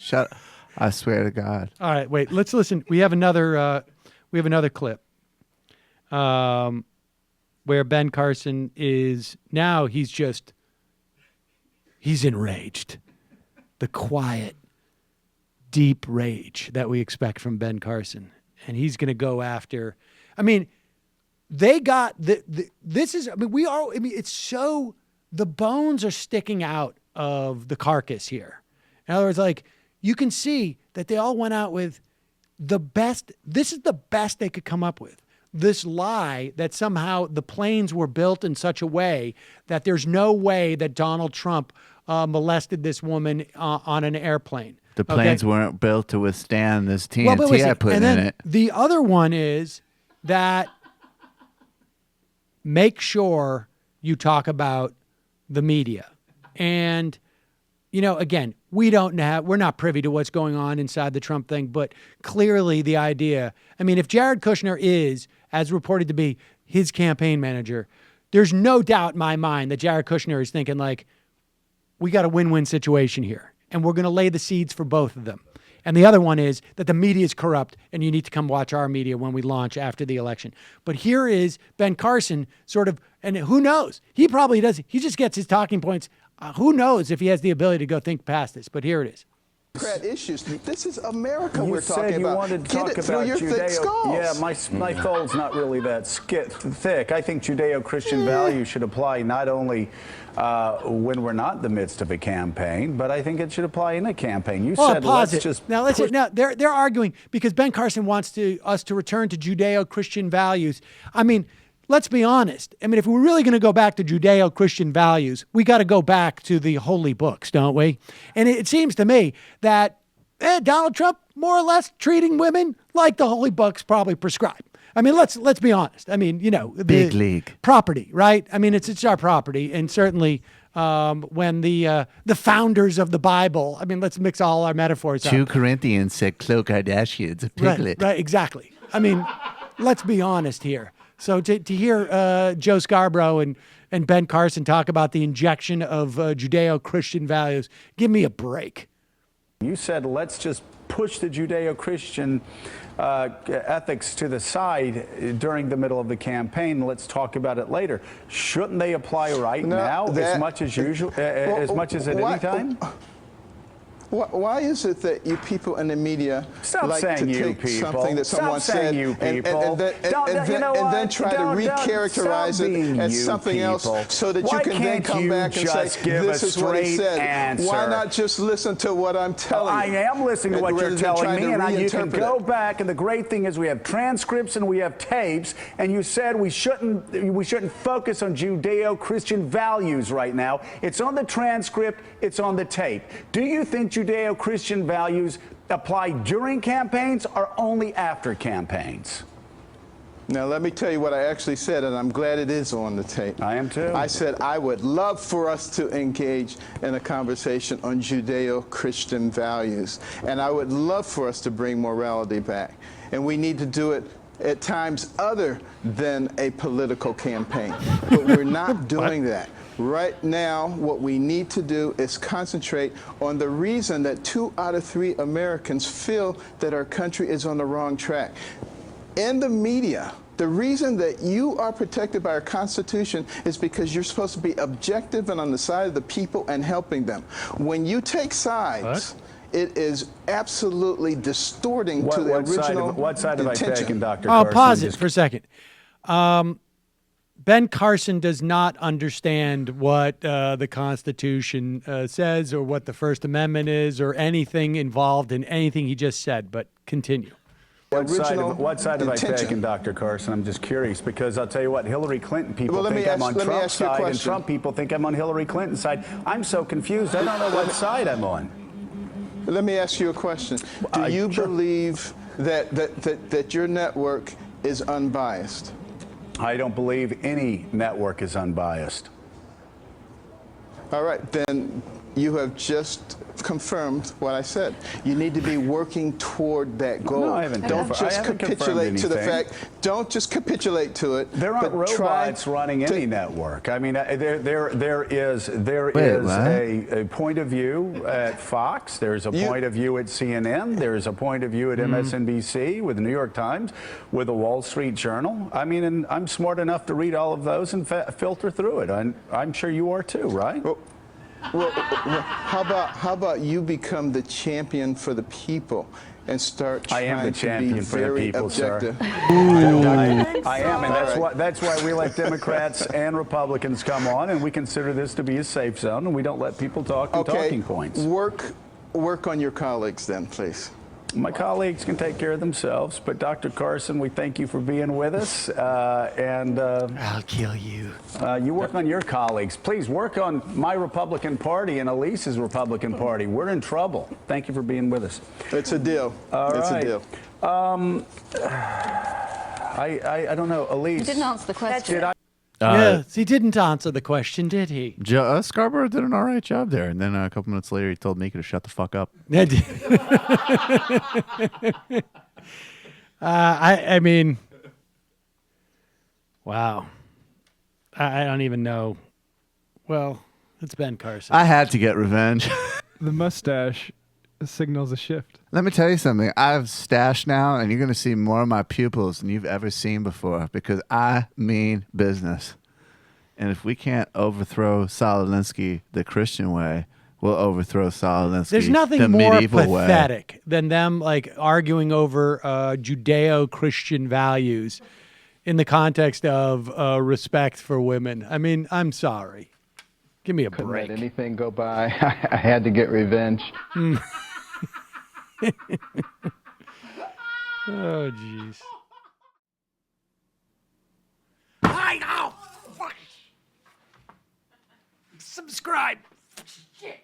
Shut. I swear to God. All right, wait. Let's listen. We have another clip where Ben Carson is now. He's enraged. The quiet, deep rage that we expect from Ben Carson, and he's going to go after. I mean, they got this is. I mean, we are. I mean, it's so the bones are sticking out of the carcass here. In other words, like. You can see that they all went out with the best. This is the best they could come up with. This lie that somehow the planes were built in such a way that there's no way that Donald Trump molested this woman on an airplane. The planes weren't built to withstand this TNT I put in it. The other one is that make sure you talk about the media. And again, we're not privy to what's going on inside the Trump thing, but clearly the idea, I mean, if Jared Kushner is, as reported to be, his campaign manager, there's no doubt in my mind that Jared Kushner is thinking like, we got a win-win situation here, and we're going to lay the seeds for both of them. And the other one is that the media is corrupt, and you need to come watch our media when we launch after the election. But here is Ben Carson sort of, and who knows? He probably does. He just gets his talking points. Who knows if he has the ability to go think past this, but here it is. Issues. This is America we're talking about. You wanted to talk about your thick skulls. Yeah, my skull's not really that thick. I think Judeo-Christian values should apply not only when we're not in the midst of a campaign, but I think it should apply in a campaign. You said pause let's it. just now they're arguing because Ben Carson wants us to return to Judeo-Christian values. I mean, let's be honest. I mean, if we're really going to go back to Judeo-Christian values, we got to go back to the holy books, don't we? And it seems to me that Donald Trump more or less treating women like the holy books probably prescribe. I mean, let's be honest. I mean, the big league property, right? I mean, it's our property, and certainly when the founders of the Bible. I mean, let's mix all our metaphors up. 2 Corinthians said Khloe Kardashian's a piglet. Right, exactly. I mean, let's be honest here. So to hear Joe Scarborough and Ben Carson talk about the injection of Judeo-Christian values, give me a break. You said let's just push the Judeo-Christian ethics to the side during the middle of the campaign. Let's talk about it later. Shouldn't they apply now as much as usual, as much as at any time? Why is it that you people in the media like to take something that someone said and then try to recharacterize it as something else so that you can then come back and say, this is what he said. Why not just listen to what I'm telling you? I am listening to what you're telling me, and you can go back, and the great thing is we have transcripts and we have tapes, and you said we shouldn't focus on Judeo-Christian values right now. It's on the transcript, it's on the tape. Do you think Judeo-Christian values apply during campaigns or only after campaigns? Now, let me tell you what I actually said, and I'm glad it is on the tape. I am too. I said I would love for us to engage in a conversation on Judeo-Christian values, and I would love for us to bring morality back. And we need to do it at times other than a political campaign. But we're not doing that. Right now, what we need to do is concentrate on the reason that 2 out of 3 Americans feel that our country is on the wrong track. In the media, the reason that you are protected by our Constitution is because you're supposed to be objective and on the side of the people and helping them. When you take sides, it is absolutely distorting to the original intention. What side have I taken, Dr. I'll Carson? pause it for a second. Ben Carson does not understand what the Constitution says or what the First Amendment is or anything involved in anything he just said, but continue. What side have I taken, Dr. Carson? I'm just curious because I'll tell you what, Hillary Clinton people think I'm on Trump's side and Trump people think I'm on Hillary Clinton's side. I'm so confused. I don't know what side I'm on. Let me ask you a question. Do you believe that your network is unbiased? I don't believe any network is unbiased. All right, then you have just confirmed what I said. You need to be working toward that goal. No, I haven't. Don't just capitulate to the fact. don't just capitulate to it. There aren't robots running any network. I mean, there is a point of view at Fox. There's a point of view at CNN. There's a point of view at MSNBC, with the New York Times, with the Wall Street Journal. I mean, and I'm smart enough to read all of those and filter through it. I'm sure you are too, right? Well, how about you become the champion for the people and start trying to be very objective? I am, and that's why we let Democrats and Republicans come on, and we consider this to be a safe zone, and we don't let people talk in talking points. Work on your colleagues then, please. My colleagues can take care of themselves, but Dr. Carson, we thank you for being with us. I'll kill you. You work on your colleagues. Please work on my Republican Party and Elise's Republican Party. We're in trouble. Thank you for being with us. It's a deal. It's a deal. I don't know, Elise. You didn't answer the question. Yes, he didn't answer the question, did he? Joe Scarborough did an all right job there, and then a couple minutes later, he told Mika to shut the fuck up. I mean, wow. I don't even know. Well, it's Ben Carson. I had to get revenge. The mustache signals a shift. Let me tell you something. I have stash now, and you're going to see more of my pupils than you've ever seen before, because I mean business. And if we can't overthrow Saul Alinsky the Christian way, we'll overthrow Saul Alinsky There's nothing the more medieval pathetic way. than them like arguing over Judeo-Christian values in the context of respect for women. I mean, I'm sorry. Give me a break. Couldn't let anything go by. I had to get revenge. Oh, jeez. Subscribe. Shit.